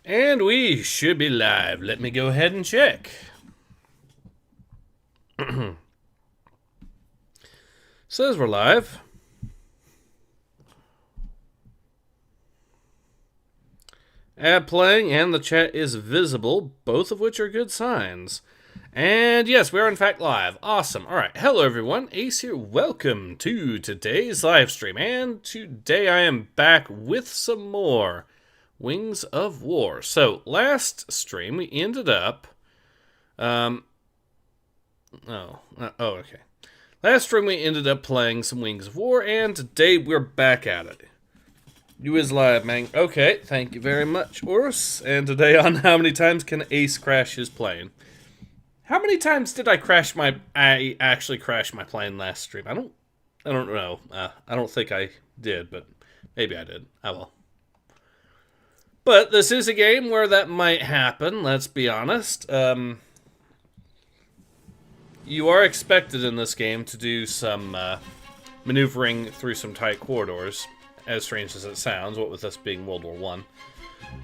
And we should be live. Let me go ahead and check. Says we're live. Ad playing and the chat is visible, both of which are good signs. And yes, we are in fact live. Awesome. Alright, hello everyone. Ace here. Welcome to today's live stream. And today I am back with some more Wings of War. So, last stream we ended up... okay. Last stream we ended up playing some Wings of War, and today we're back at it. You is live, man. Okay, thank you very much, Urs. And today on How Many Times Can Ace Crash His Plane? How many times did I actually crash my plane last stream? I don't know. I don't think I did, but maybe I did. I will. But this is a game where that might happen, let's be honest. You are expected in this game to do some maneuvering through some tight corridors, as strange as it sounds, what with this being World War I.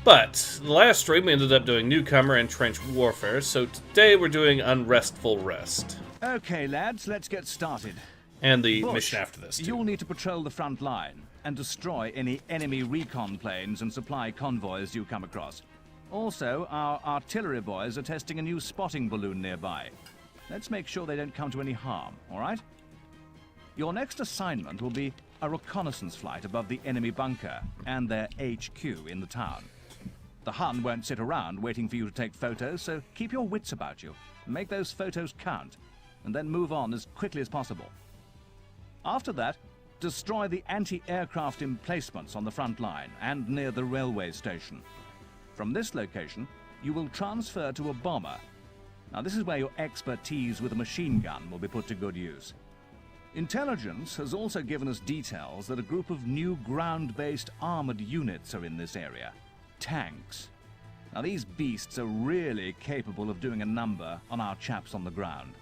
But, the last stream we ended up doing Newcomer and Trench Warfare, so today we're doing Unrestful Rest. Okay, lads, let's get started. And the Bush, mission after this, too. You'll need to patrol the front line and destroy any enemy recon planes and supply convoys you come across. Also, our artillery boys are testing a new spotting balloon nearby. Let's make sure they don't come to any harm, all right? Your next assignment will be a reconnaissance flight above the enemy bunker and their HQ in the town. The Hun won't sit around waiting for you to take photos, so keep your wits about you. Make those photos count, and then move on as quickly as possible. After that, destroy the anti-aircraft emplacements on the front line and near the railway station. From this location, you will transfer to a bomber. Now, this is where your expertise with a machine gun will be put to good use. Intelligence has also given us details that a group of new ground-based armored units are in this area. Tanks. Now, these beasts are really capable of doing a number on our chaps on the ground.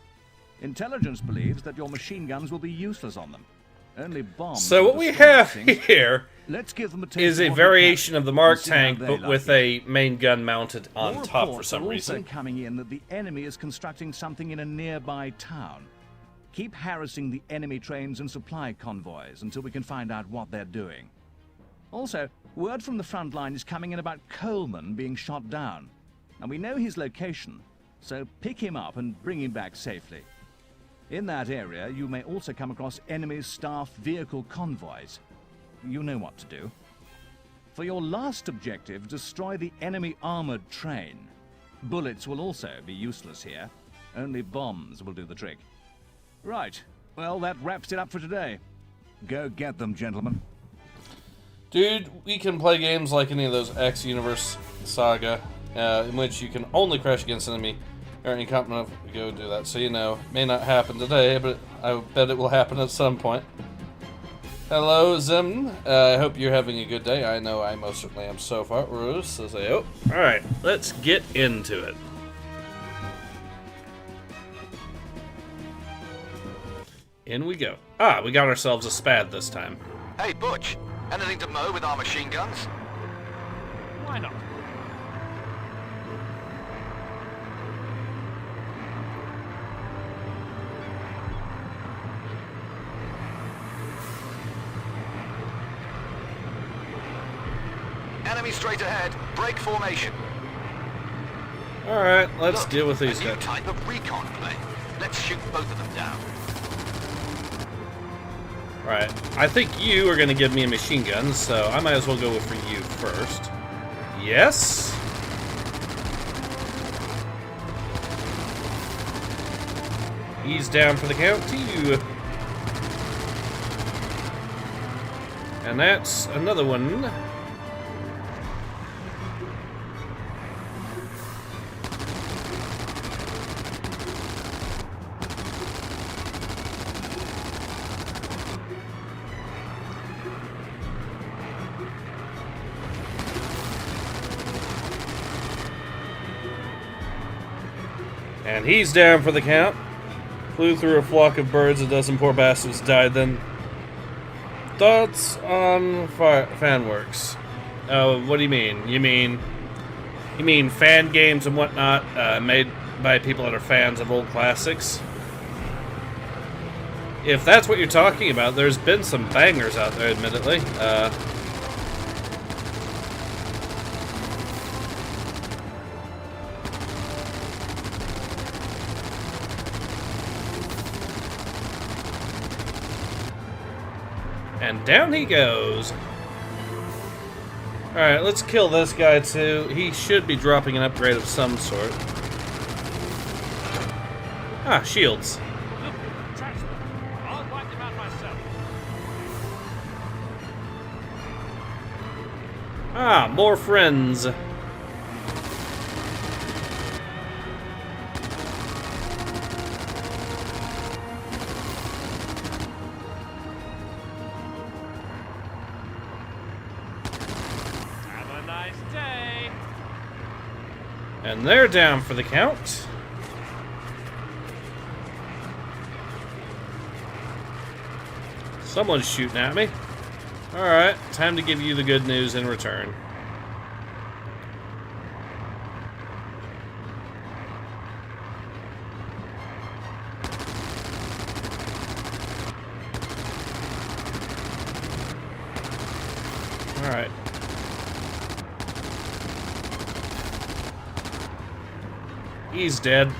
Intelligence believes that your machine guns will be useless on them. Only bombs. So what we have here Let's give them is a variation of the Mark tank, but with a main gun mounted on top for some reason. Also coming in that the enemy is constructing something in a nearby town. Keep harassing the enemy trains and supply convoys until we can find out what they're doing. Also, word from the front line is coming in about Coleman being shot down. And we know his location, so pick him up and bring him back safely. In that area, you may also come across enemy staff vehicle convoys. You know what to do. For your last objective, destroy the enemy armored train. Bullets will also be useless here. Only bombs will do the trick. Right. Well, that wraps it up for today. Go get them, gentlemen. Dude, we can play games like any of those X-Universe Saga, in which you can only crash against enemy or incompetent enough to go do that. So, you know, it may not happen today, but I bet it will happen at some point. Hello, Zim. I hope you're having a good day. I know I most certainly am so far. Rose says, oh. Alright, let's get into it. In we go. Ah, we got ourselves a SPAD this time. Hey, Butch. Anything to mow with our machine guns? Why not? Enemy straight ahead. Break formation. Alright, let's Look, deal with these a new guys. type of recon plane. Let's shoot both of them down. Right. I think you are going to give me a machine gun, so I might as well go for you first. Yes? He's down for the count, too. And that's another one. And he's down for the count. Flew through a flock of birds, a dozen poor bastards died then. Thoughts on Fanworks? Oh, what do you mean? You mean You mean fan games and whatnot, made by people that are fans of old classics? If that's what you're talking about, there's been some bangers out there, admittedly. And down he goes. Alright, let's kill this guy too. He should be dropping an upgrade of some sort. Ah, shields. I'll wipe them out myself. Ah, more friends. And they're down for the count. Someone's shooting at me. Alright, time to give you the good news in return. Alright. He's dead.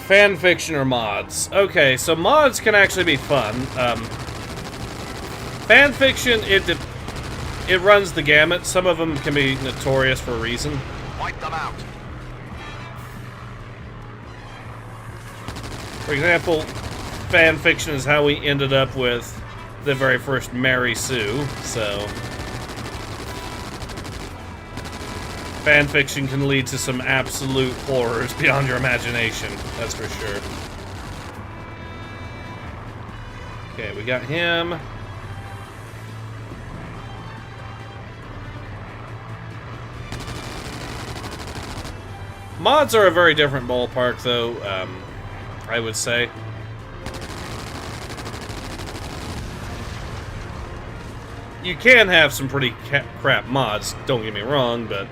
Fan fiction or mods? Okay, so mods can actually be fun. Fan fiction, it runs the gamut. Some of them can be notorious for a reason. Wipe them out. For example, fan fiction is how we ended up with the very first Mary Sue, so fan fiction can lead to some absolute horrors beyond your imagination, that's for sure. Okay, we got him. Mods are a very different ballpark, though, I would say. You can have some pretty crap mods, don't get me wrong, but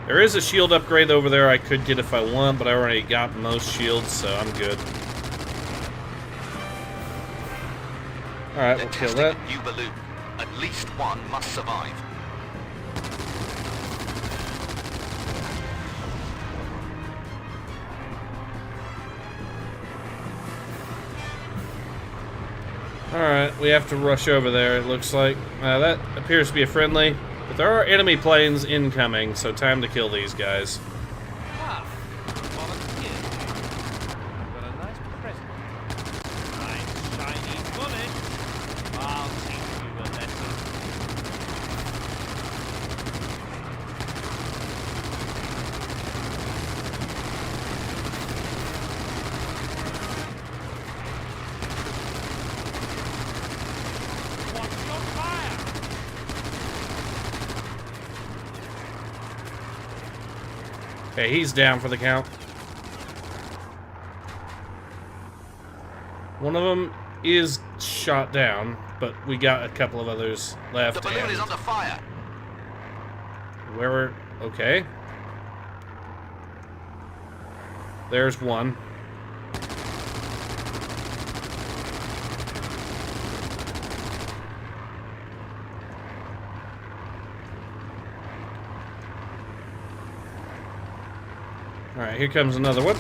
there is a shield upgrade over there I could get if I want, but I already got most shields, so I'm good. Alright, we'll kill that. New balloon. At least one must survive. Alright, we have to rush over there, it looks like. That appears to be a friendly, but there are enemy planes incoming, so time to kill these guys. Ah, volunteer. Got a nice present. Nice shiny bullet. I'll teach you a lesson. Watch your fire. Okay, he's down for the count. One of them is shot down, but we got a couple of others left. The balloon is under fire. Where? Okay. There's one. Alright, here comes another one.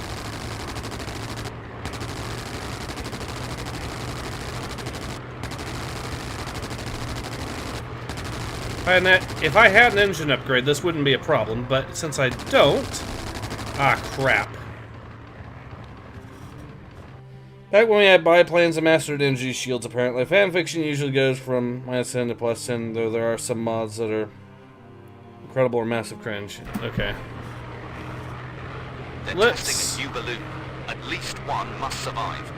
If I had an engine upgrade, this wouldn't be a problem, but since I don't... Ah, crap. Back when we had biplanes and mastered energy shields, apparently. Fanfiction usually goes from -10 to +10, though there are some mods that are incredible or massive cringe. Okay. They're testing a new balloon. At least one must survive.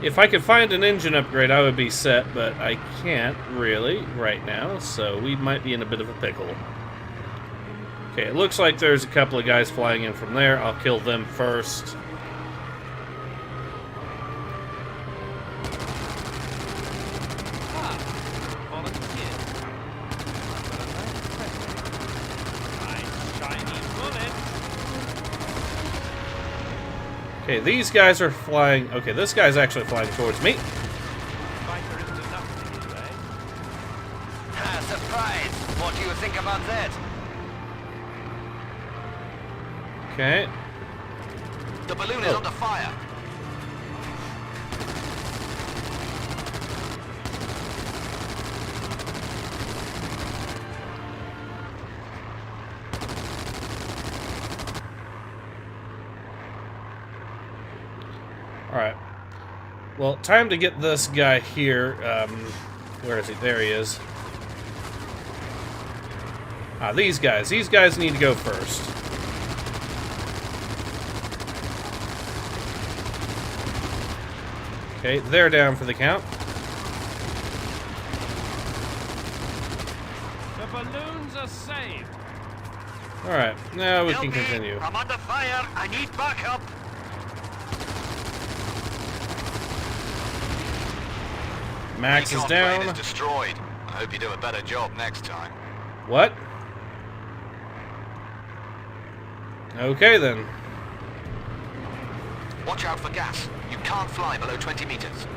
If I could find an engine upgrade, I would be set, but I can't really right now, so we might be in a bit of a pickle. Okay, it looks like there's a couple of guys flying in from there. I'll kill them first. Okay, these guys are flying... Okay, this guy's actually flying towards me. Surprise! What do you think about that? Okay. The balloon is under fire. Alright. Well, time to get this guy here. Where is he? There he is. Ah, these guys. These guys need to go first. Okay, they're down for the count. The balloons are saved. Alright, now we Help can me. continue. I'm under fire. I need backup. Max is Recon down. plane is destroyed. I hope you do a better job next time. What? Okay then. Watch out for gas. You can't fly below 20 meters.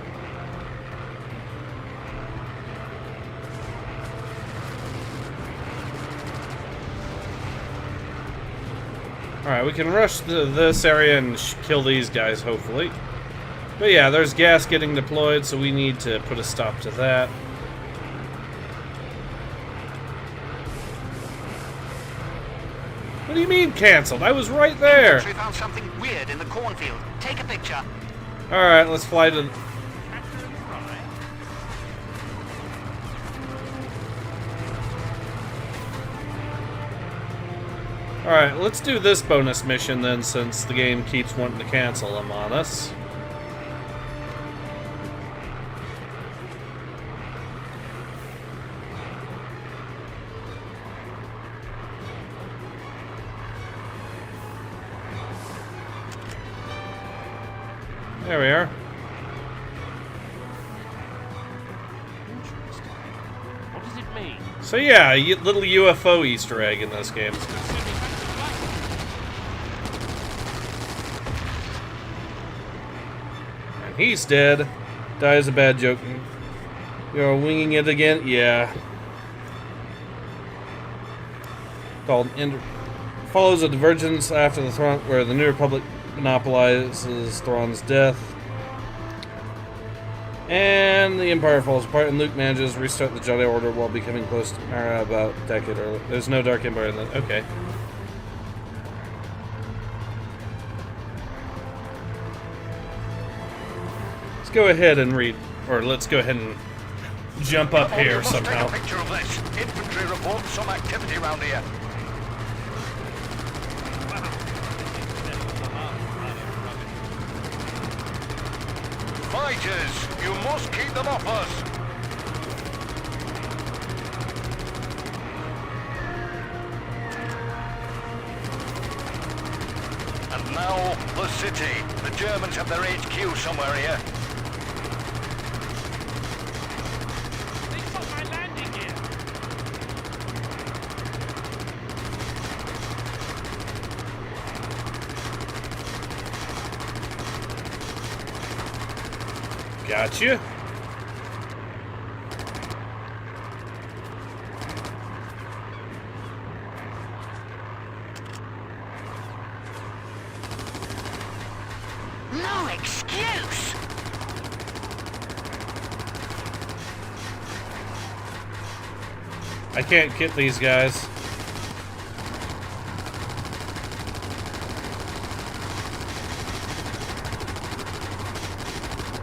Alright, we can rush this area and kill these guys, hopefully. But yeah, there's gas getting deployed, so we need to put a stop to that. What do you mean canceled? I was right there! We found something weird in the cornfield. Take a picture. Alright, let's fly to... Alright, let's do this bonus mission then, since the game keeps wanting to cancel them on us. There we are. Interesting. What does it mean? So yeah, a little UFO Easter egg in this game. And he's dead. Dies a bad joke. You're winging it again? Yeah. Called follows a divergence after the Thrawn, where the New Republic monopolizes Thrawn's death. And the Empire falls apart, and Luke manages to restart the Jedi Order while becoming close to Mara about a decade earlier. There's no Dark Empire in that. Okay. Let's go ahead and read, or let's go ahead and jump up here somehow. Take a picture of this. Infantry report some activity around here. Fighters, you must keep them off us. And now, the city. The Germans have their HQ somewhere here. They stopped my landing gear. Gotcha. No excuse. I can't get these guys.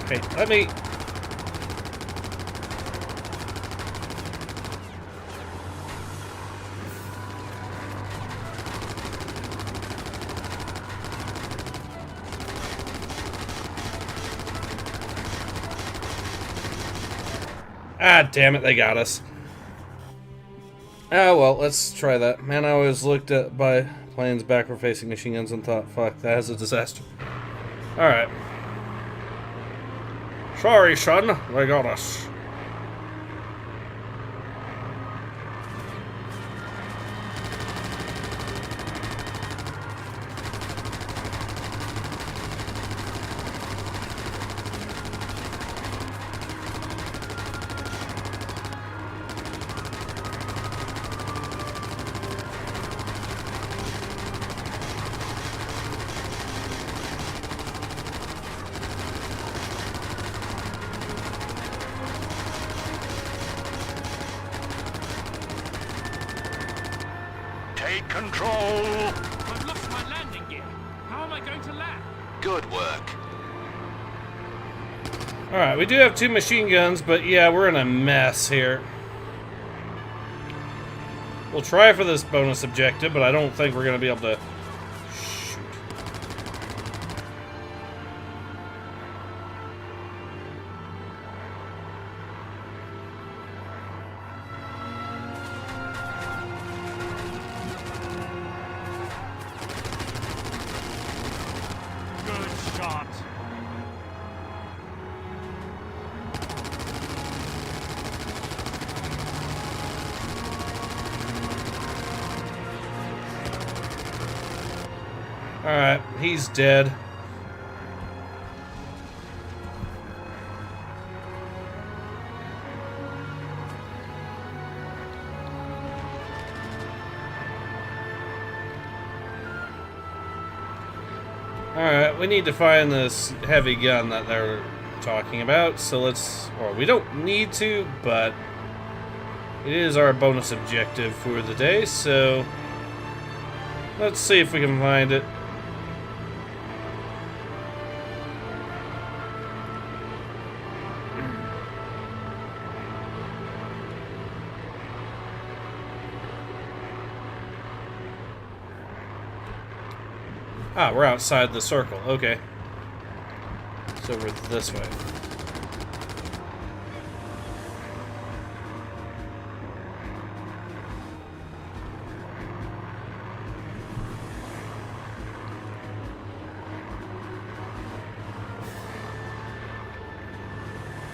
Hey, let me... Ah, damn it, they got us. Ah, well, let's try that. Man, I always looked at by planes backward-facing machine guns and thought, fuck, that is a disaster. Alright. Sorry, son, they got us. Take control. I've lost my landing gear. How am I going to land? Good work. Alright, we do have 2 machine guns, but yeah, we're in a mess here. We'll try for this bonus objective, but I don't think we're going to be able to shoot. Good shot. Alright, he's dead. Alright, we need to find this heavy gun that they're talking about, so let's... or we don't need to, but it is our bonus objective for the day, so let's see if we can find it. Ah, we're outside the circle. Okay. It's over this way.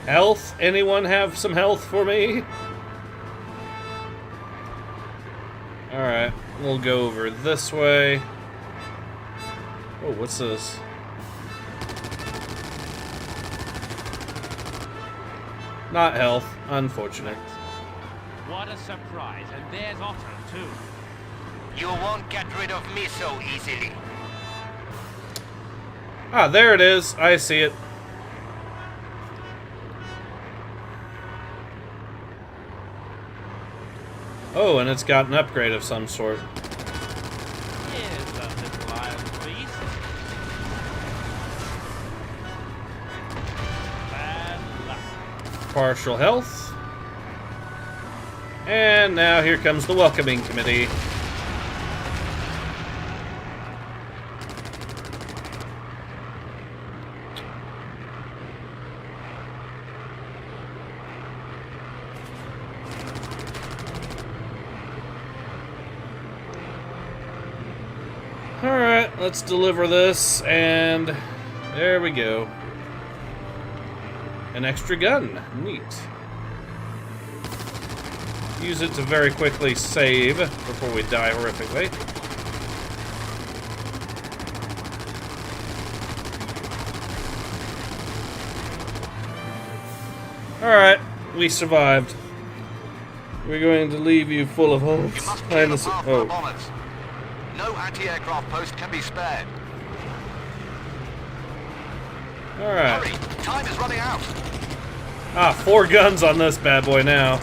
Health? Anyone have some health for me? Alright, we'll go over this way. Oh, what's this? Not health. Unfortunate. What a surprise. And there's Otto, too. You won't get rid of me so easily. Ah, there it is. I see it. Oh, and it's got an upgrade of some sort. Here's a little iron beast. Bad luck. Partial health. And now here comes the welcoming committee. Alright, let's deliver this, and there we go. An extra gun. Neat. Use it to very quickly save before we die horrifically. Alright, we survived. We're going to leave you full of holes. You must clear the path for the Oh, bombers. No anti-aircraft post can be spared. alright. Hurry, time is running out. Ah, 4 guns on this bad boy now.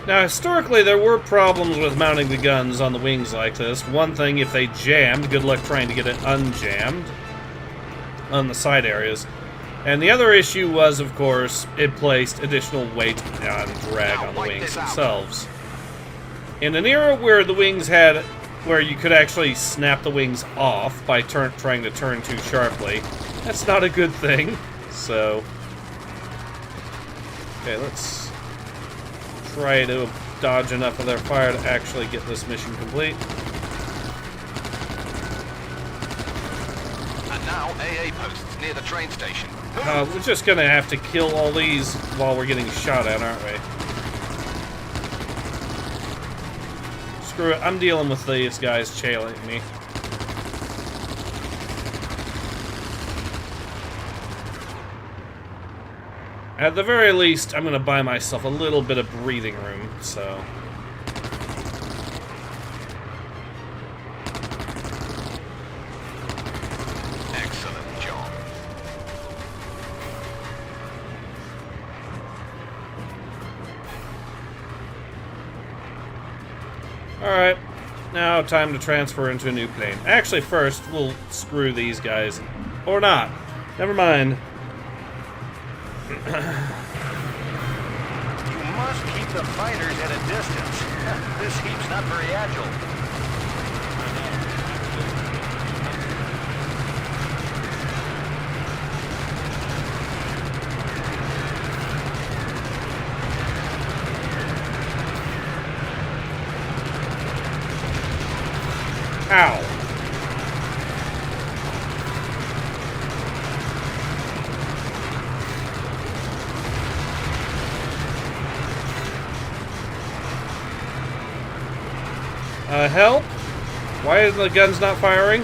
Now, historically, there were problems with mounting the guns on the wings like this. One thing, if they jammed, good luck trying to get it unjammed on the side areas. And the other issue was, of course, it placed additional weight and drag on the wings themselves. In an era where the wings had, where you could actually snap the wings off by trying to turn too sharply, that's not a good thing. So, okay, let's try to dodge enough of their fire to actually get this mission complete. And now AA posts near the train station. We're just gonna have to kill all these while we're getting shot at, aren't we? Screw it, I'm dealing with these guys chailing me. At the very least, I'm gonna buy myself a little bit of breathing room, so... Excellent job. Alright, now time to transfer into a new plane. Actually, first, we'll screw these guys. Or not. Never mind. You must keep the fighters at a distance. This heap's not very agile. Ow. Help? Why is the guns not firing?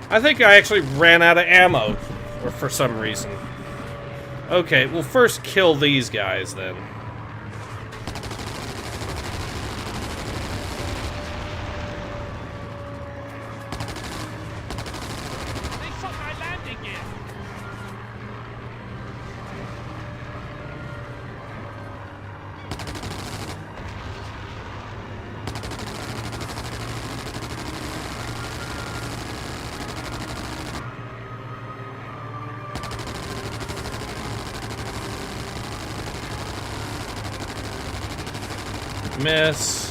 I think I actually ran out of ammo, or for some reason. Okay, we'll first kill these guys then. They shot my landing gear. Miss.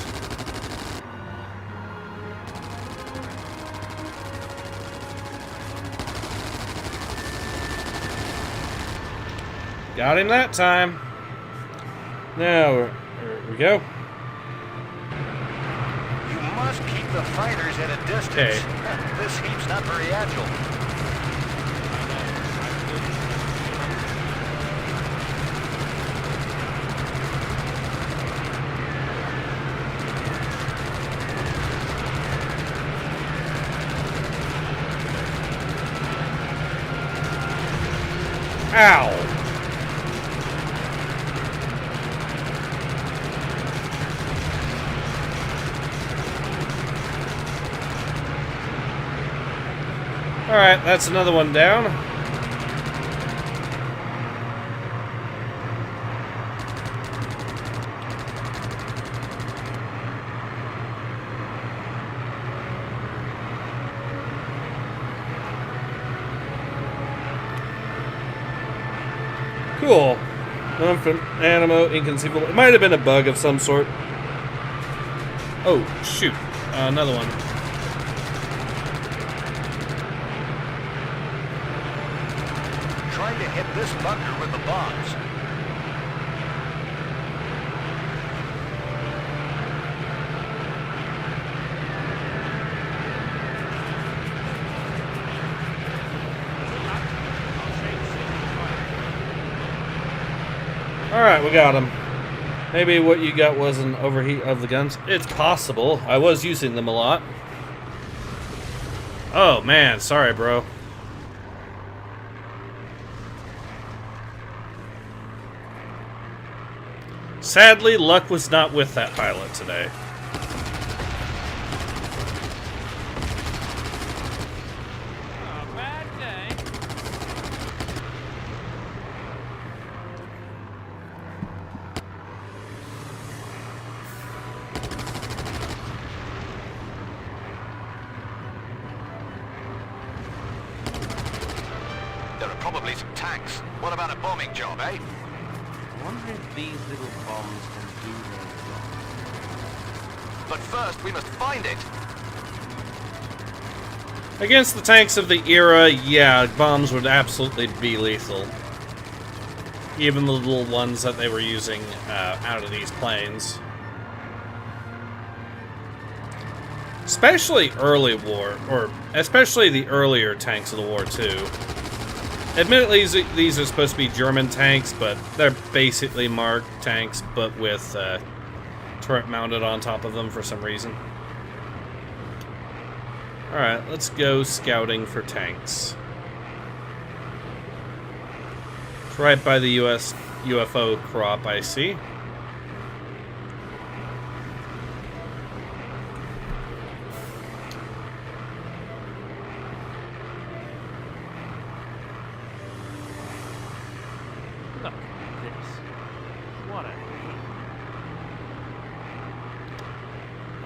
Got him that time. Now, here we go. You must keep the fighters at a distance. Okay. This heap's not very agile. Ow! Alright, that's another one down. Cool. Animo, inconceivable. It might have been a bug of some sort. Oh, shoot. Another one. Trying to hit this bunker with the bombs. Alright, we got him. Maybe what you got was an overheat of the guns. It's possible. I was using them a lot. Oh, man. Sorry, bro. Sadly, luck was not with that pilot today. A bad day. There are probably some tanks. What about a bombing job, eh? I wonder if these little bombs can do their job. But first, we must find it. Against the tanks of the era, yeah, bombs would absolutely be lethal. Even the little ones that they were using out of these planes. Especially early war, or especially the earlier tanks of the war, too. Admittedly, these are supposed to be German tanks, but they're basically marked tanks, but with turret mounted on top of them for some reason. Alright, let's go scouting for tanks. It's right by the US UFO crop, I see. Look at this. What a heap.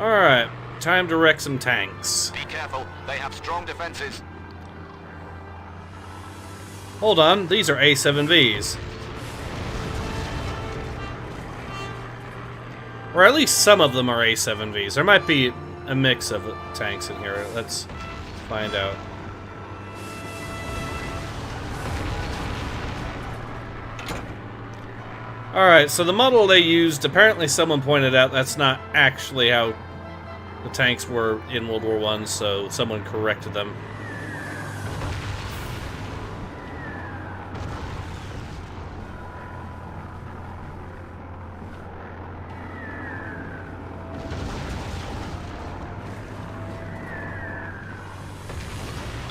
Alright, time to wreck some tanks. Be careful. They have strong defenses. Hold on, these are A7Vs. Or at least some of them are A7Vs. There might be a mix of tanks in here. Let's find out. Alright, so the model they used, apparently someone pointed out that's not actually how the tanks were in World War I, so someone corrected them.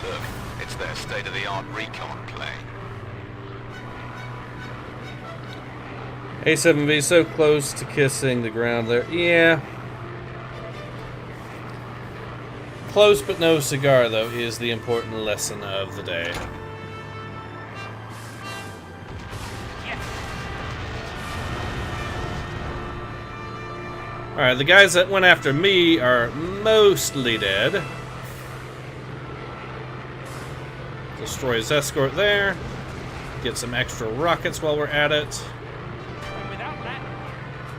Look, it's their state-of-the-art recon plane. A7V so close to kissing the ground there. Yeah. Close but no cigar, though, is the important lesson of the day. Alright, the guys that went after me are mostly dead. Destroy his escort there. Get some extra rockets while we're at it. Without landing,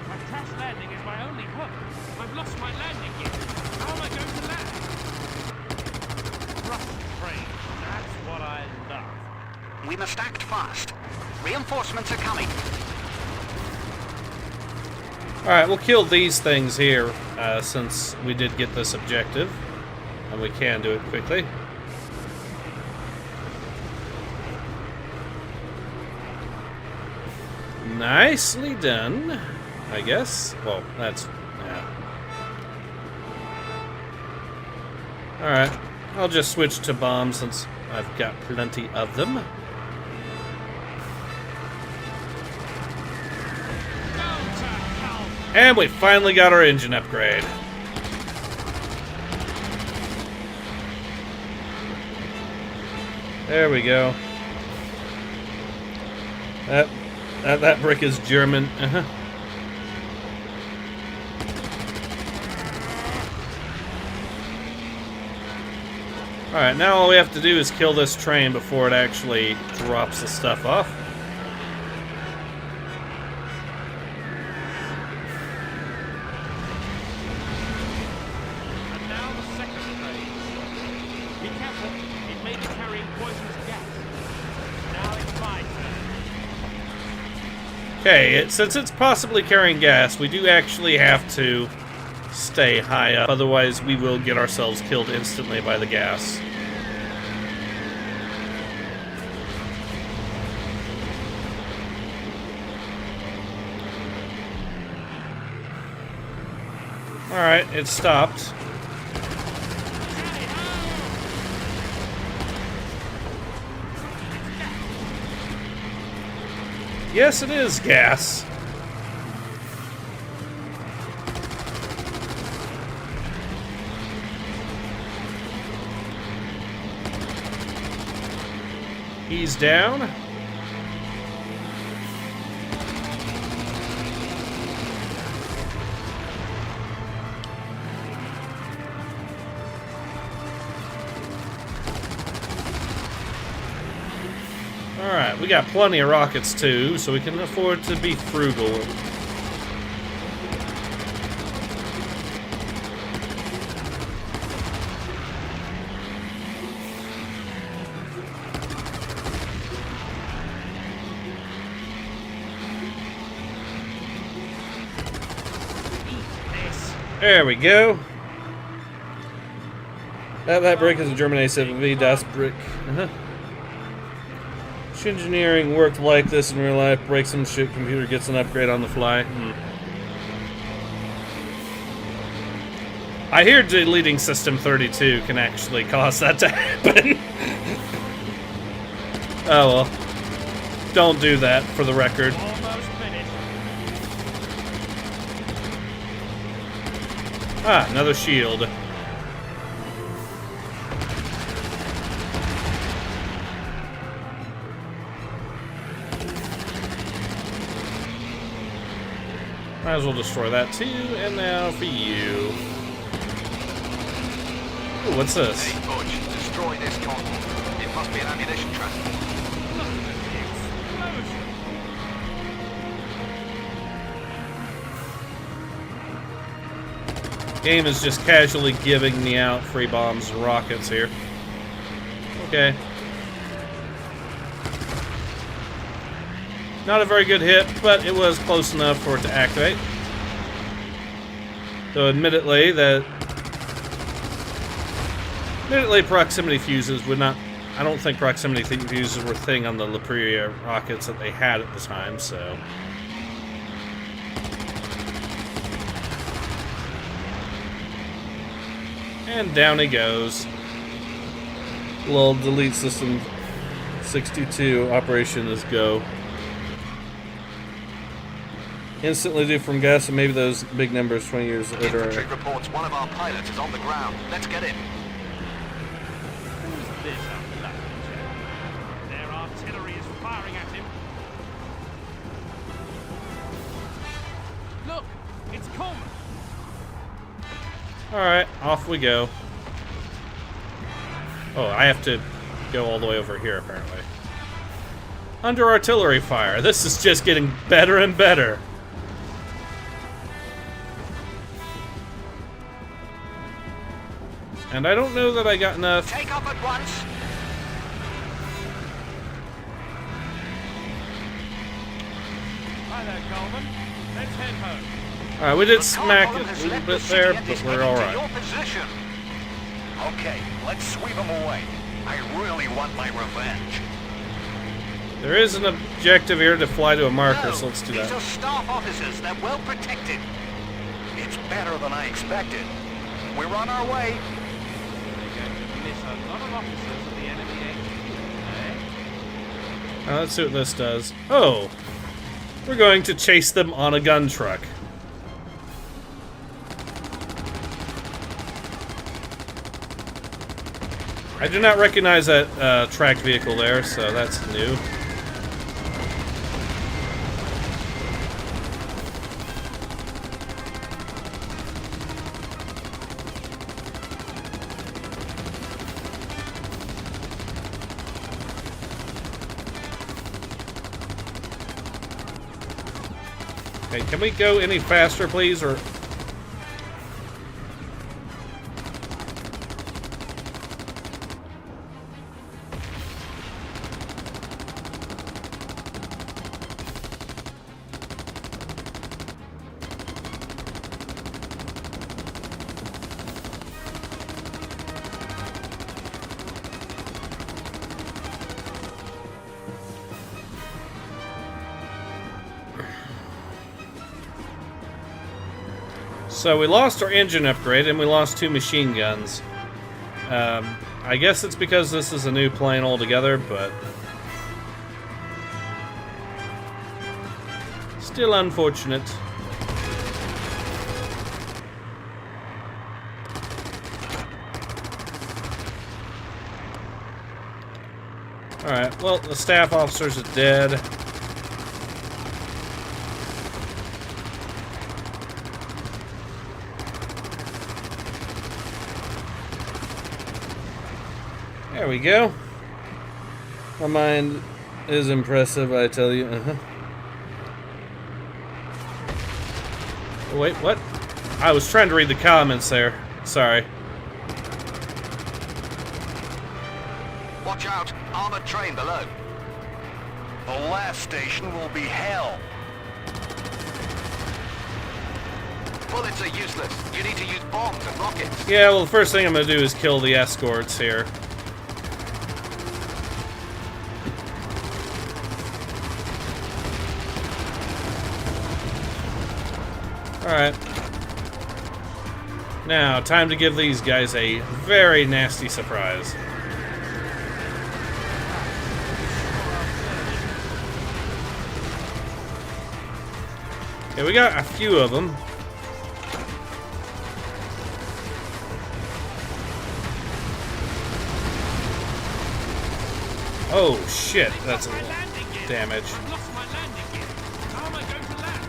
my crash landing is my only hope. I've lost my landing gear. How am I going to land? Rough train. That's what I love. We must act fast. Reinforcements are coming. Alright, we'll kill these things here, since we did get this objective. And we can do it quickly. Nicely done, I guess. Well, that's... yeah. Alright, I'll just switch to bombs since I've got plenty of them. And we finally got our engine upgrade. There we go. That brick is German. Uh-huh. Alright, now all we have to do is kill this train before it actually drops the stuff off. And now the second train. Be careful. It may be carrying poisonous gas. Now it's my turn. Okay, since it's possibly carrying gas, we do actually have to stay high up, otherwise we will get ourselves killed instantly by the gas. Alright, it stopped. Yes, it is gas. Ease down. Alright, we got plenty of rockets too, so we can afford to be frugal. There we go. That brick is a German A7V, Das Brick. Engineering worked like this in real life. Breaks some shit, computer gets an upgrade on the fly. I hear deleting System 32 can actually cause that to happen. Oh well. Don't do that, for the record. Almost finished. Ah, another shield. Might as well destroy that too, and now for you. Ooh, what's this? Hey, Butch, destroy this convoy. It must be an ammunition transport. Look at the explosion. Game is just casually giving me out free bombs and rockets here. Okay. Not a very good hit, but it was close enough for it to activate. Though admittedly, proximity fuses would not... I don't think proximity fuses were a thing on the Lapria rockets that they had at the time, so... And down he goes. Little delete system 62 operation is go. Instantly due from gas, and maybe those big numbers 20 years later. Infantry reports one of our pilots is on the ground. Let's get in. Who's this unlucky chap? Their artillery is firing at him. Look, it's Coleman. Alright, off we go. Oh, I have to go all the way over here, apparently. Under artillery fire. This is just getting better and better. And I don't know that I got enough. Take off at once. Hi there, Coleman. Let's head home. Alright, we did The smack column it has a little left bit the city there, and but is we're heading to alright. your position. Okay, let's sweep them away. I really want my revenge. There is an objective here to fly to a marker, so let's do These that. are staff officers. They're well protected. It's better than I expected. We're on our way. They're going to miss a lot of officers of the enemy HQ, eh? Now let's see what this does. Oh! We're going to chase them on a gun truck. I do not recognize that tracked vehicle there, so that's new. Okay, can we go any faster, please, or... So we lost our engine upgrade and we lost 2 machine guns. I guess it's because this is a new plane altogether, but still unfortunate. Alright, well, the staff officers are dead. There we go. My mind is impressive, I tell you. Oh, wait, what? I was trying to read the comments there. Sorry. Watch out, armored train below. The last station will be hell. Bullets are useless. You need to use bombs and rockets. Yeah, well, the first thing I'm gonna do is kill the escorts here. Alright. Now, time to give these guys a very nasty surprise. Okay, we got a few of them. Oh shit, that's a little damage. I've lost my landing gear. How am I going to land?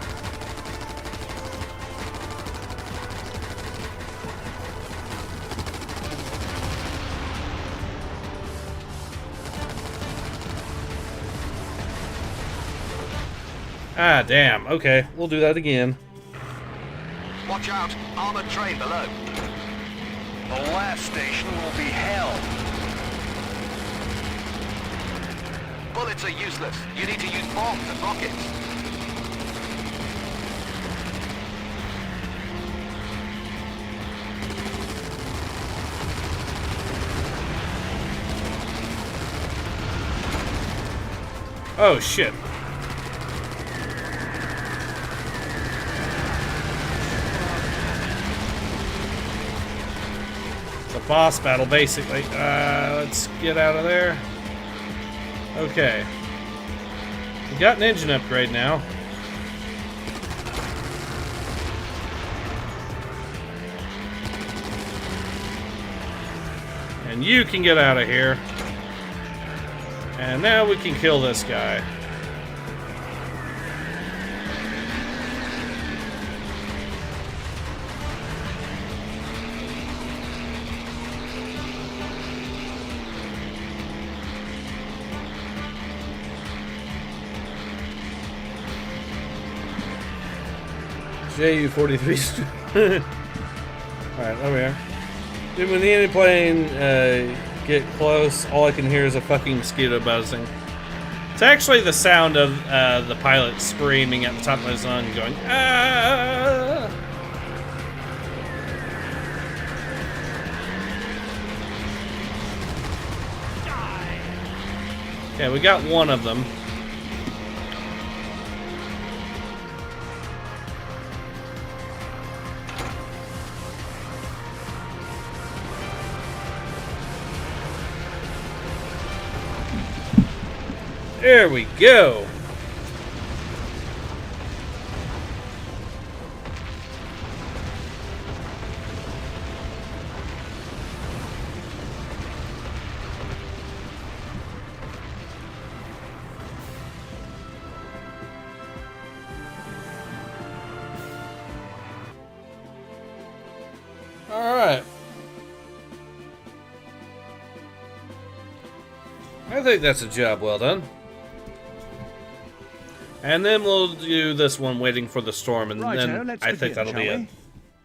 Ah, damn. Okay, we'll do that again. Watch out, armored train below. The last station will be hell. Bullets are useless. You need to use bombs and rockets. Oh shit. It's a boss battle, basically. Let's get out of there. Okay. We got an engine upgrade now. And you can get out of here. And now we can kill this guy. JU-43. Alright, over here. Dude, when the enemy plane get close, all I can hear is a fucking mosquito buzzing. It's actually the sound of the pilot screaming at the top of his lung, going, "Ah!" Okay, we got one of them. There we go. All right. I think that's a job well done. And then we'll do this one, waiting for the storm, and then let's I begin, think that'll be shall it. we?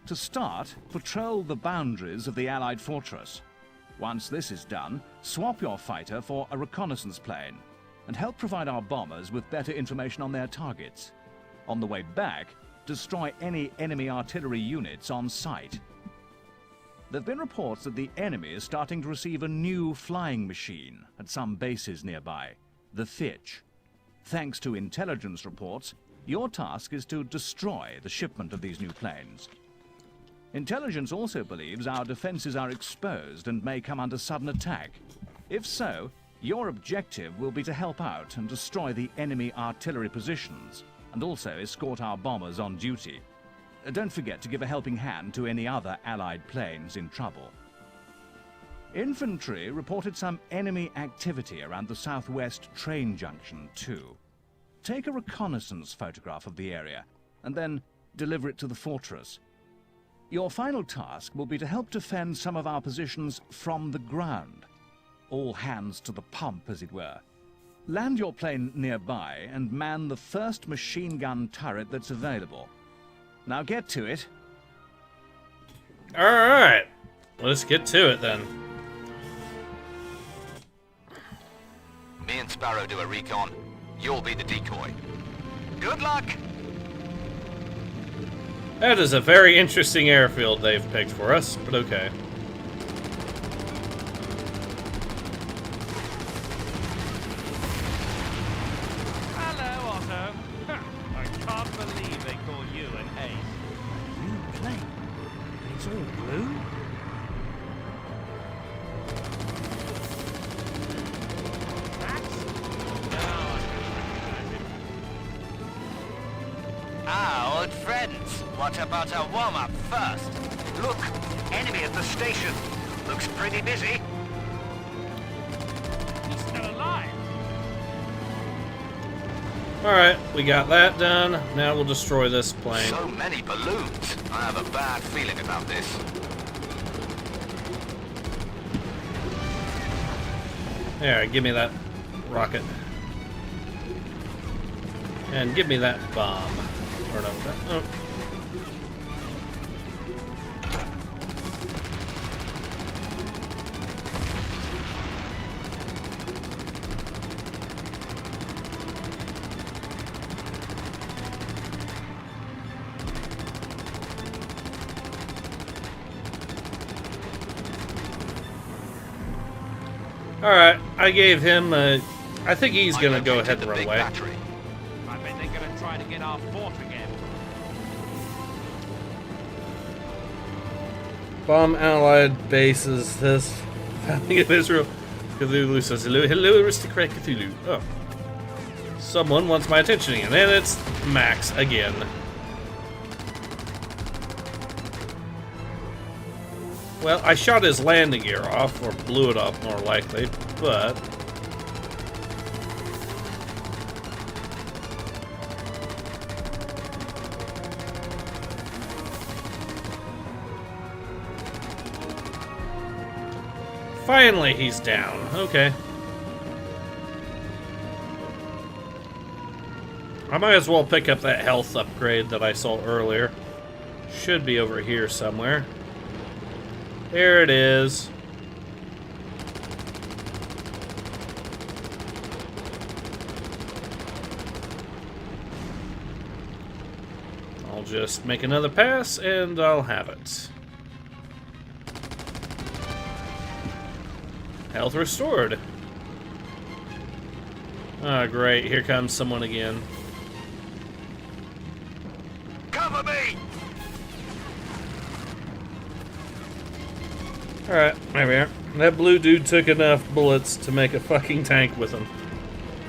To start, patrol the boundaries of the Allied fortress. Once this is done, swap your fighter for a reconnaissance plane, and help provide our bombers with better information on their targets. On the way back, destroy any enemy artillery units on sight. There have been reports that the enemy is starting to receive a new flying machine at some bases nearby, the Fitch. Thanks to intelligence reports, your task is to destroy the shipment of these new planes. Intelligence also believes our defenses are exposed and may come under sudden attack. If so, your objective will be to help out and destroy the enemy artillery positions, and also escort our bombers on duty. Don't forget to give a helping hand to any other Allied planes in trouble. Infantry reported some enemy activity around the southwest train junction, too. Take a reconnaissance photograph of the area, and then deliver it to the fortress. Your final task will be to help defend some of our positions from the ground. All hands to the pump, as it were. Land your plane nearby and man the first machine gun turret that's available. Now get to it. Alright. Let's get to it then. Me and Sparrow do a recon. You'll be the decoy. Good luck! That is a very interesting airfield they've picked for us, but okay. Hello, Otto. I can't believe they call you an ace. New plane. It's all blue. Ah, old friends. What about a warm-up first? Look, enemy at the station. Looks pretty busy. He's still alive. Alright, we got that done. Now we'll destroy this plane. So many balloons. I have a bad feeling about this. There, give me that rocket. And give me that bomb. Or no, that, oh. Alright, I gave him I think he's gonna go ahead and run away. Battery. I bet they're gonna try to get our fort again. Bomb allied bases, this founding of Israel. Cthulhu says hello, hello aristocrat Cthulhu. Oh. Someone wants my attention again, and it's Max again. Well, I shot his landing gear off, or blew it up more likely, but... Finally, he's down. Okay. I might as well pick up that health upgrade that I saw earlier. Should be over here somewhere. There it is. I'll just make another pass and I'll have it. Health restored. Ah, great. Here comes someone again. Cover me! Alright, there we are. That blue dude took enough bullets to make a fucking tank with him.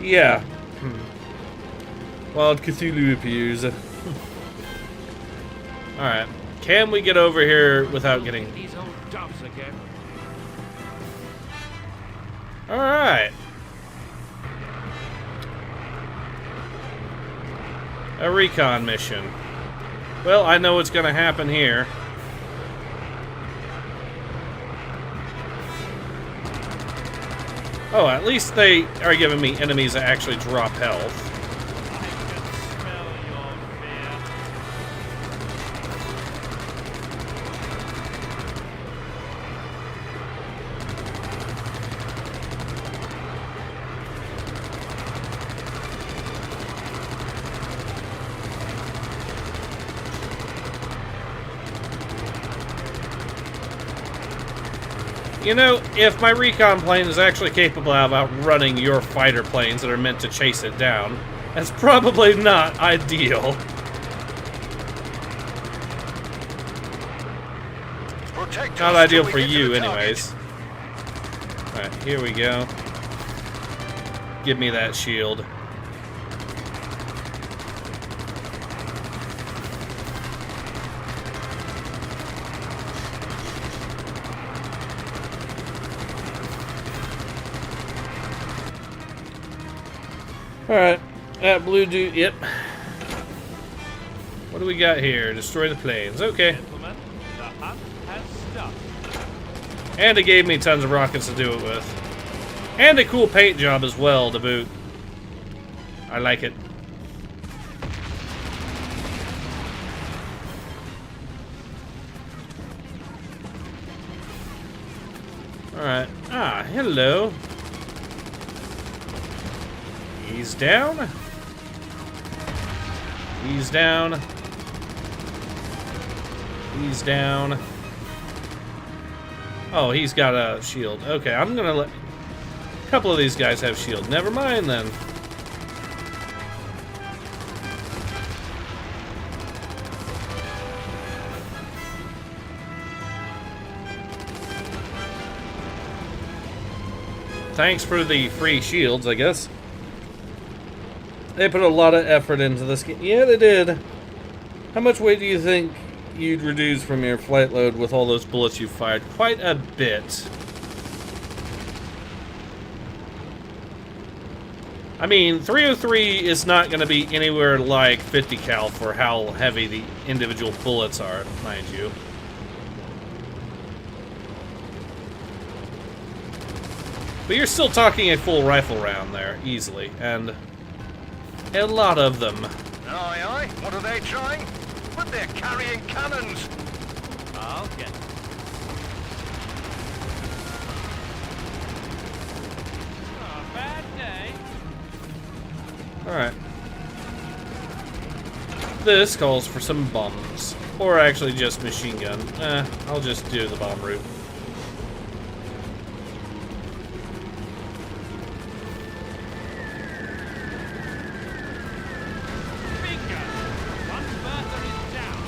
Yeah. Wild Cthulhu appears. Alright. Can we get over here without getting... These old doves again. Alright. A recon mission. Well, I know what's gonna happen here. Oh, at least they are giving me enemies that actually drop health. I can smell your fear. You know, if my recon plane is actually capable of outrunning your fighter planes that are meant to chase it down, that's probably not ideal. Not ideal for you, anyways. Alright, here we go. Give me that shield. Alright. That blue dude, yep. What do we got here? Destroy the planes. Okay. Gentlemen, the hunt has stopped. And it gave me tons of rockets to do it with. And a cool paint job as well to boot. I like it. Alright. Ah, hello. He's down. He's down. He's down. Oh, he's got a shield. Okay, I'm gonna let a couple of these guys have shield. Never mind then. Thanks for the free shields, I guess. They put a lot of effort into this game. Yeah, they did. How much weight do you think you'd reduce from your flight load with all those bullets you fired? Quite a bit. I mean, 303 is not going to be anywhere like 50 cal for how heavy the individual bullets are, mind you. But you're still talking a full rifle round there, easily, and a lot of them. Aye, aye. What are they trying? But they're carrying cannons. I'll get it. Oh, bad day. Alright. This calls for some bombs. Or actually just machine gun. I'll just do the bomb route. Bingo! One Bertha is down.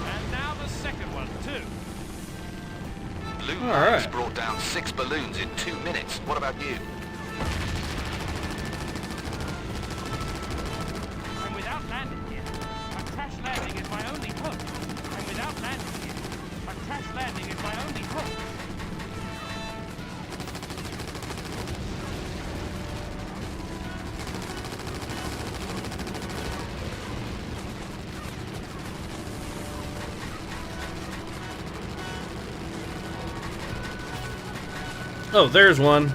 And now the second one, too. Blue All right. Lives brought down 6 balloons in 2 minutes. What about you? And without landing here, a crash landing is my only hope. And without landing here, a crash landing is my only hope. Oh, there's one.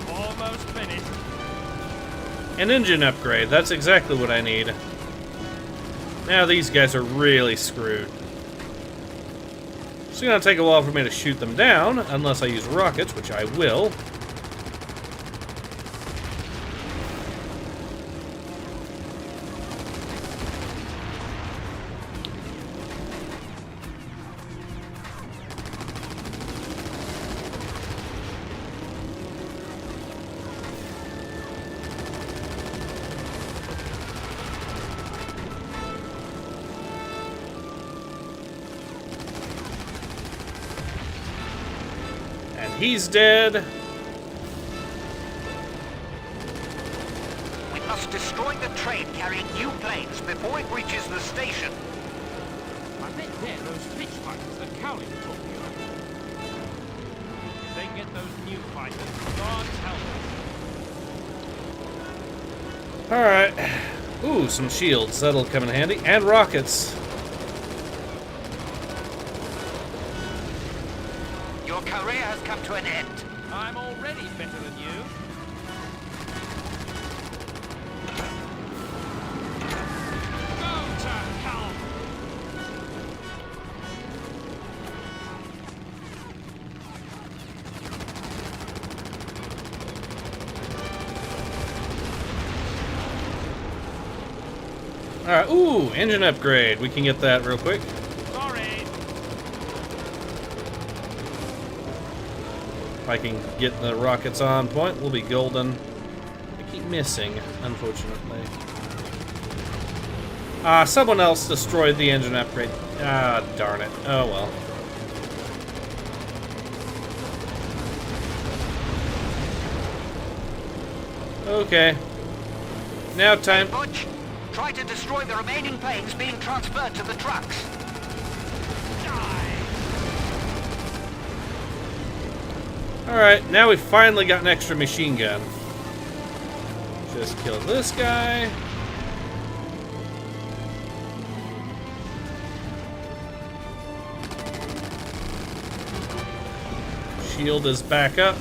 Almost finished. An engine upgrade. That's exactly what I need. Now these guys are really screwed. It's gonna take a while for me to shoot them down, unless I use rockets, which I will. He's dead. We must destroy the train carrying new planes before it reaches the station. I bet they're those pitch fighters that Cowley was talking about. If they get those new fighters, God help us. Alright. Ooh, some shields. That'll come in handy. And rockets. Your career has come to an end. I'm already better than you. Go to hell! Alright, ooh, engine upgrade. We can get that real quick. Sorry. If I can get the rockets on point, we'll be golden. I keep missing, unfortunately. Someone else destroyed the engine upgrade. Ah, darn it. Oh well. Okay. Now time. Butch, try to destroy the remaining planes being transferred to the trucks. Alright, now we finally got an extra machine gun. Just kill this guy. Shield is back up.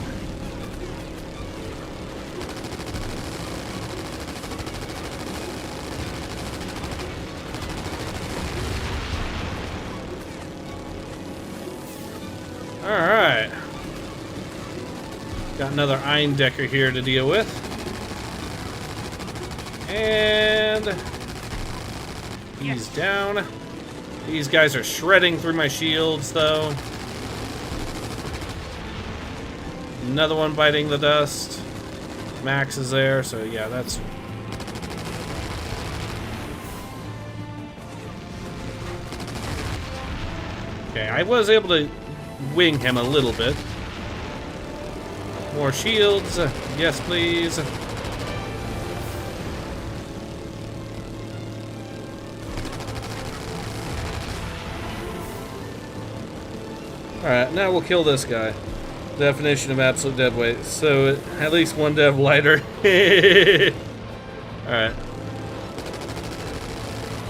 Alright. Got another Eindecker here to deal with. And he's down. These guys are shredding through my shields, though. Another one biting the dust. Max is there, so yeah, that's... Okay, I was able to wing him a little bit. More shields. Yes, please. Alright, now we'll kill this guy. Definition of absolute dead weight. So, at least one dev lighter. Alright.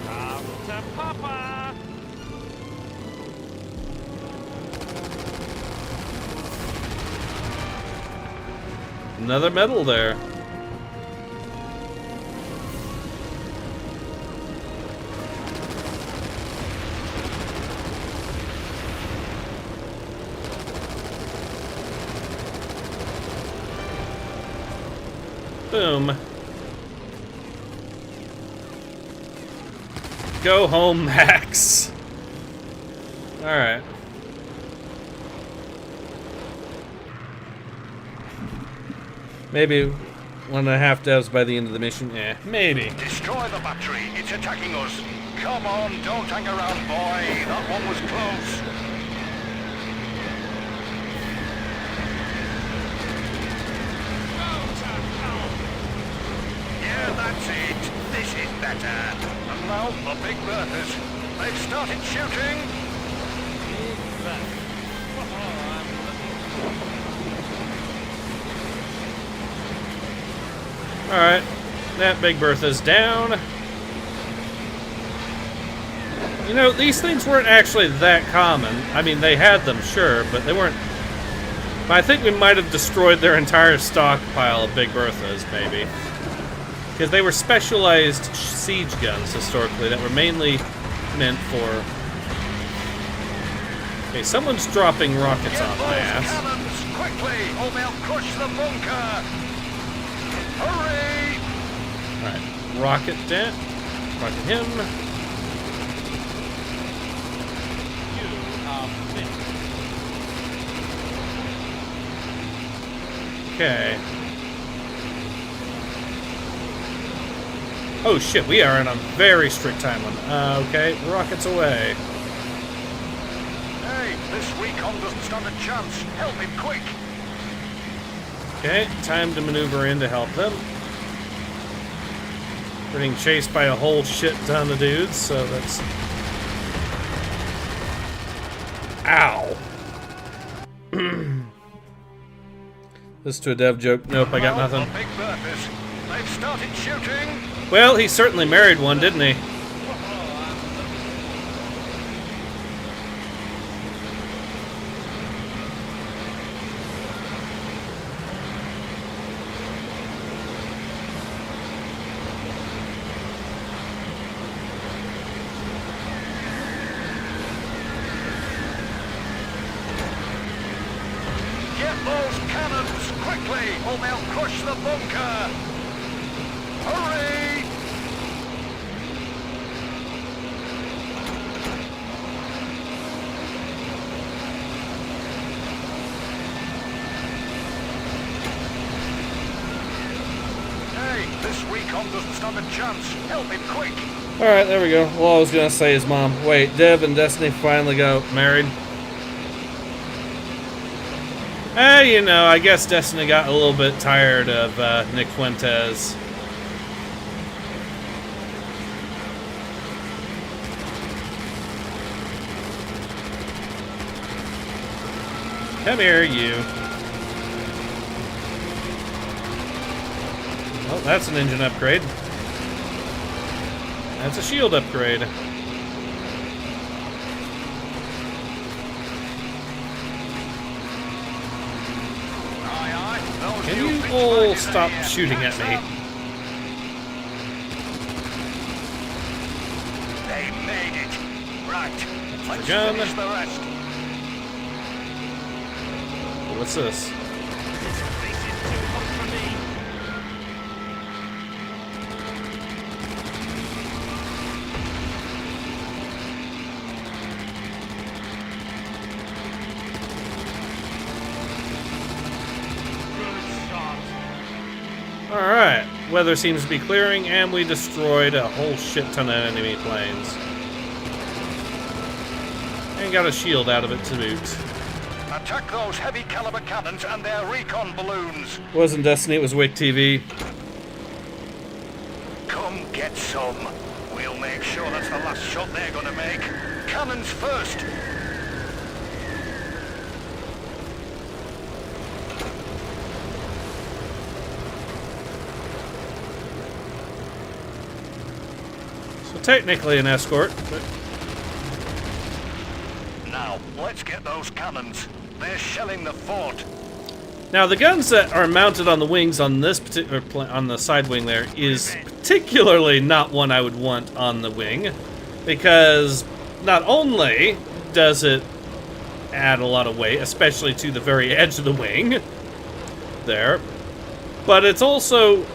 After Papa! Another medal there. Boom. Go home, Max. Alright. Maybe 1.5 devs by the end of the mission. Yeah, maybe. Destroy the battery. It's attacking us. Come on, don't hang around, boy. That one was close. Yeah, that's it. This is better. And now the big burgers. They've started shooting. Alright. That Big Bertha's down. You know, these things weren't actually that common. I mean, they had them, sure, but they weren't... But I think we might have destroyed their entire stockpile of Big Berthas, maybe. Because they were specialized siege guns, historically, that were mainly meant for... Okay, someone's dropping rockets on my ass. Cannons, quickly, or they'll crush the bunker. Hurry! Alright, rocket that. Rocket him. You are finished. Okay. Oh shit, we are in a very strict time limit. Okay, rockets away. Hey, this recon doesn't stand a chance. Help him quick. Okay, time to maneuver in to help them. We're being chased by a whole shit ton of dudes, so that's... Ow! This to a dev joke. Nope, I got nothing. Big Berthas. They've started shooting. Well, he certainly married one, didn't he? Get those cannons quickly, or they'll crush the bunker. Hurry! Hey, this recon doesn't stand a chance. Help him quick. Alright, there we go. All I was gonna say is mom. Wait, Dev and Destiny finally got married. You know, I guess Destiny got a little bit tired of Nick Fuentes. Come here, you. that's an engine upgrade. That's a shield upgrade. Can you all stop shooting at me? They made it. Right. Let's gun. finish the rest. What's this? This place is too hot for me. Good shot. Alright, weather seems to be clearing, and we destroyed a whole shit ton of enemy planes. And got a shield out of it to boot. Attack those heavy caliber cannons and their recon balloons. Wasn't Destiny, it was Wick TV. Come get some. We'll make sure that's the last shot they're gonna make. Cannons first. So technically an escort, but Now, let's get those cannons. They're shelling the fort. now the guns that are mounted on the wings on this particular on the side wing there is particularly not one I would want on the wing, because not only does it add a lot of weight, especially to the very edge of the wing there, but it's also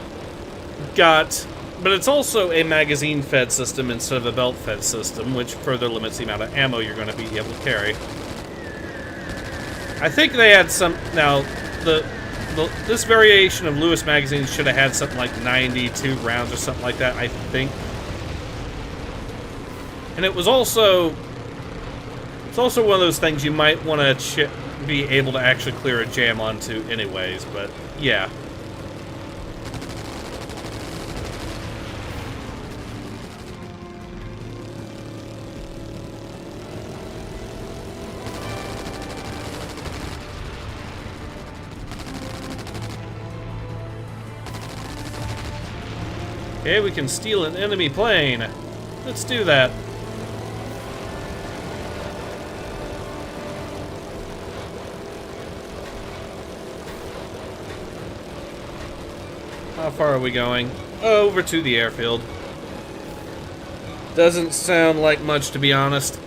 a magazine-fed system instead of a belt-fed system, which further limits the amount of ammo you're going to be able to carry. I think they had some... Now, this variation of Lewis magazines should have had something like 92 rounds or something like that, I think. And it was also... It's also one of those things you might want to be able to actually clear a jam onto anyways, but yeah. Okay, we can steal an enemy plane. Let's do that. How far are we going? Over to the airfield. Doesn't sound like much, to be honest.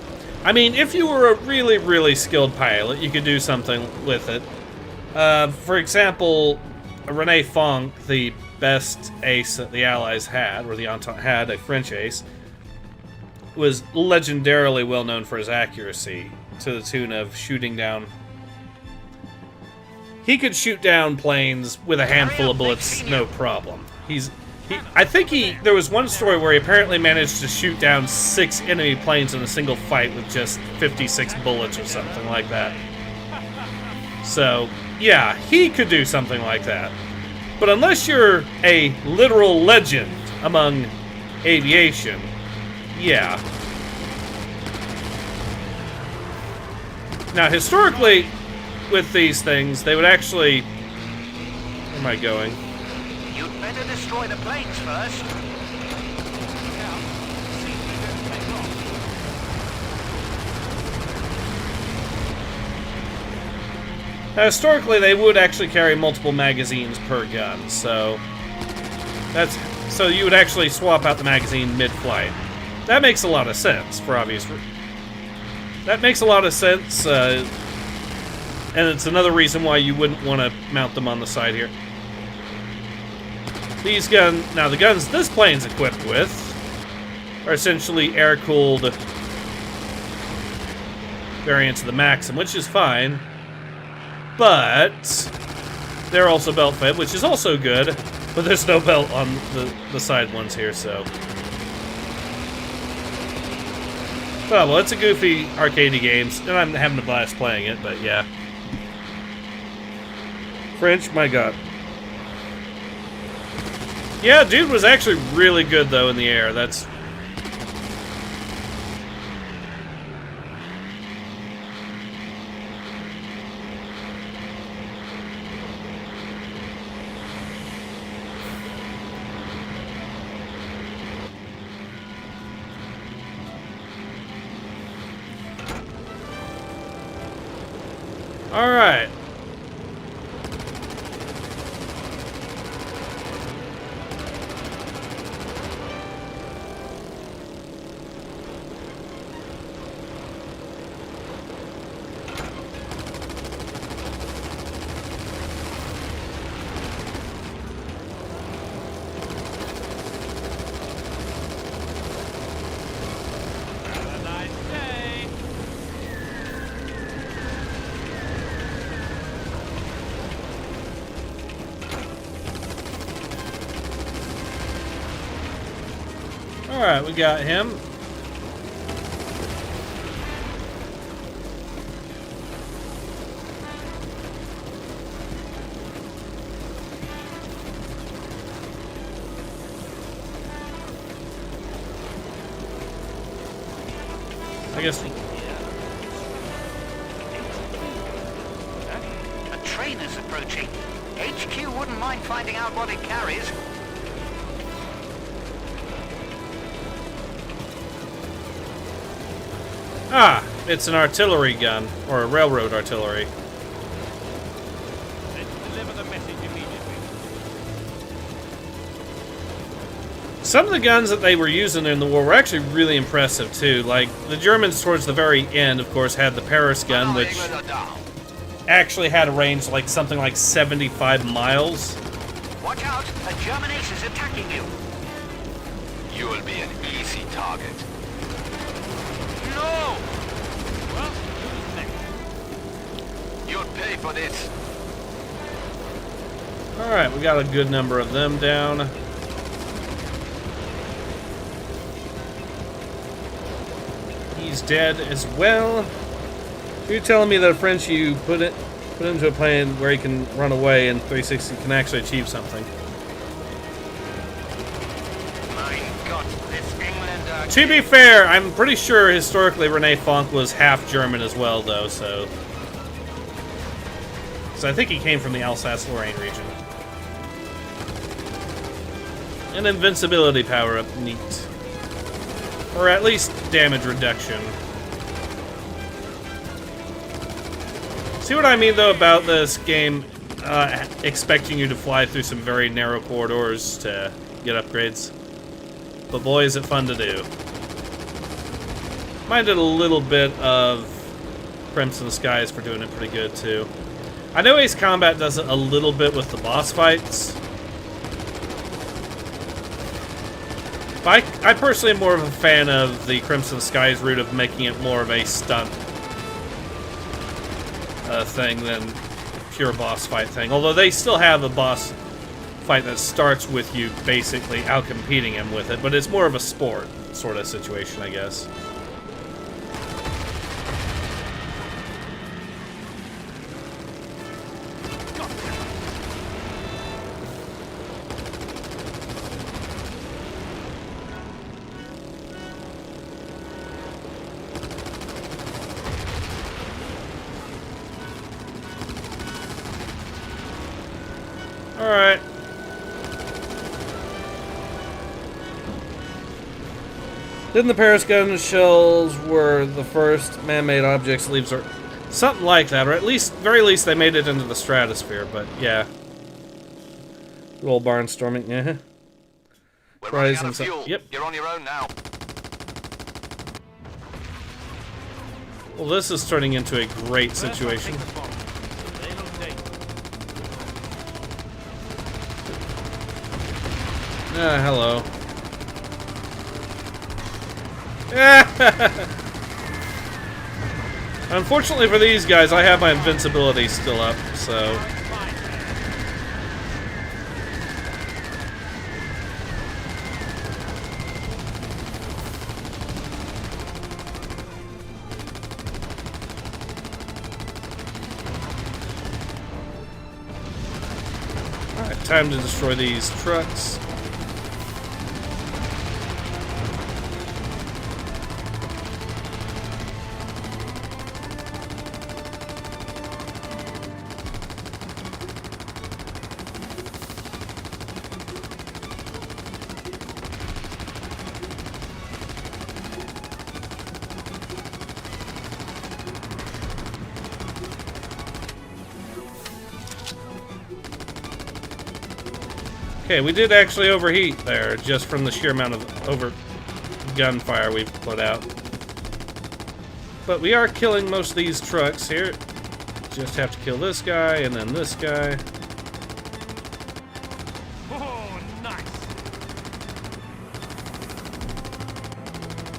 I mean, if you were a really, really skilled pilot, you could do something with it. For example, René Fonck, the best ace that the Allies had, or the Entente had, a French ace, was legendarily well known for his accuracy, to the tune of shooting down... He could shoot down planes with a handful of bullets, no problem. There was one story where he apparently managed to shoot down 6 enemy planes in a single fight with just 56 bullets or something like that. So, yeah, he could do something like that. But unless you're a literal legend among aviation, yeah. Now, historically, with these things, they would actually... Where am I going? You'd better destroy the planes first. Now, see if we don't take off. Now, historically, they would actually carry multiple magazines per gun, so you would actually swap out the magazine mid-flight. That makes a lot of sense, for obvious reasons. That makes a lot of sense, and it's another reason why you wouldn't want to mount them on the side here. These now the guns this plane's equipped with are essentially air-cooled variants of the Maxim, which is fine. But they're also belt-fed, which is also good, but there's no belt on the side ones here, so... Well, it's a goofy arcadey game, and I'm having a blast playing it, but yeah. French, my god. Yeah, dude was actually really good, though, in the air. That's... Alright. Have a nice day. Alright, we got him. I guess A train is approaching. HQ wouldn't mind finding out what it carries. Ah, it's an artillery gun, or a railroad artillery. Let's deliver the message immediately. Some of the guns that they were using in the war were actually really impressive too. Like, the Germans towards the very end, of course, had the Paris gun, which actually had a range like something like 75 miles. Watch out! A German ace is attacking you! You will be an easy target. No! Well, who's next? You'll pay for this. Alright, we got a good number of them down. He's dead as well. You're telling me that a French you put into a plane where he can run away and 360 can actually achieve something. Mein Gott, this Engländer... To be fair, I'm pretty sure historically René Fonck was half German as well, though, so I think he came from the Alsace-Lorraine region. An invincibility power-up, neat. Or at least damage reduction. See what I mean, though, about this game expecting you to fly through some very narrow corridors to get upgrades? But boy, is it fun to do. Minded a little bit of Crimson Skies for doing it pretty good, too. I know Ace Combat does it a little bit with the boss fights. But I personally am more of a fan of the Crimson Skies route of making it more of a stunt thing than pure boss fight thing. Although they still have a boss fight that starts with you basically outcompeting him with it, but it's more of a sport sort of situation, I guess. Alright. Didn't the Paris gun shells were the first man-made objects leaves Earth? Something like that, or at least, very least, they made it into the stratosphere, but yeah. Good old barnstorming, yeah. We're running out of fuel. Yep. You're on your own now. Well, this is turning into a great situation. They look dangerous. Ah, hello. Unfortunately for these guys, I have my invincibility still up, so... Alright, time to destroy these trucks. Okay, we did actually overheat there, just from the sheer amount of gunfire we've put out. But we are killing most of these trucks here. Just have to kill this guy, and then this guy. Oh, nice.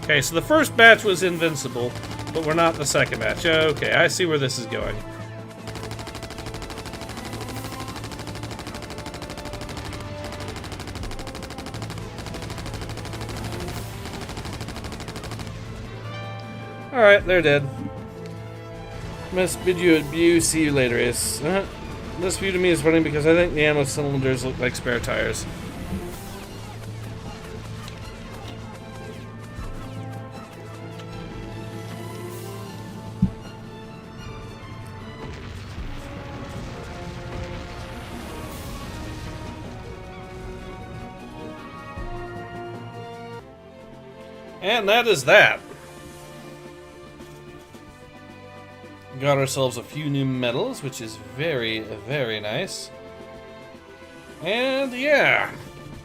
Okay, so the first batch was invincible, but we're not the second batch. Okay, I see where this is going. Alright, they're dead. Must bid you adieu, see you later, Ace. This view to me is funny because I think the ammo cylinders look like spare tires. And that is that. Got ourselves a few new medals, which is very, very nice. And yeah,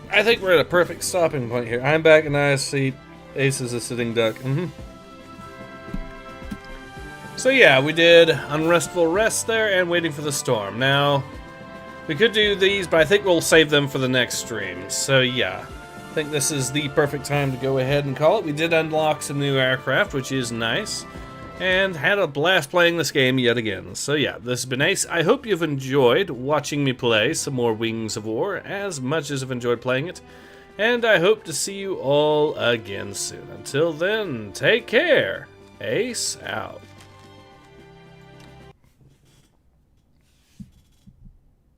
I think we're at a perfect stopping point here. I'm back in Aya's seat. Ace is a sitting duck. So yeah, we did Unrestful Rest there and Waiting for the Storm. Now, we could do these, but I think we'll save them for the next stream. So yeah, I think this is the perfect time to go ahead and call it. We did unlock some new aircraft, which is nice. And had a blast playing this game yet again. So yeah, this has been Ace. I hope you've enjoyed watching me play some more Wings of War as much as I've enjoyed playing it. And I hope to see you all again soon. Until then, take care. Ace out.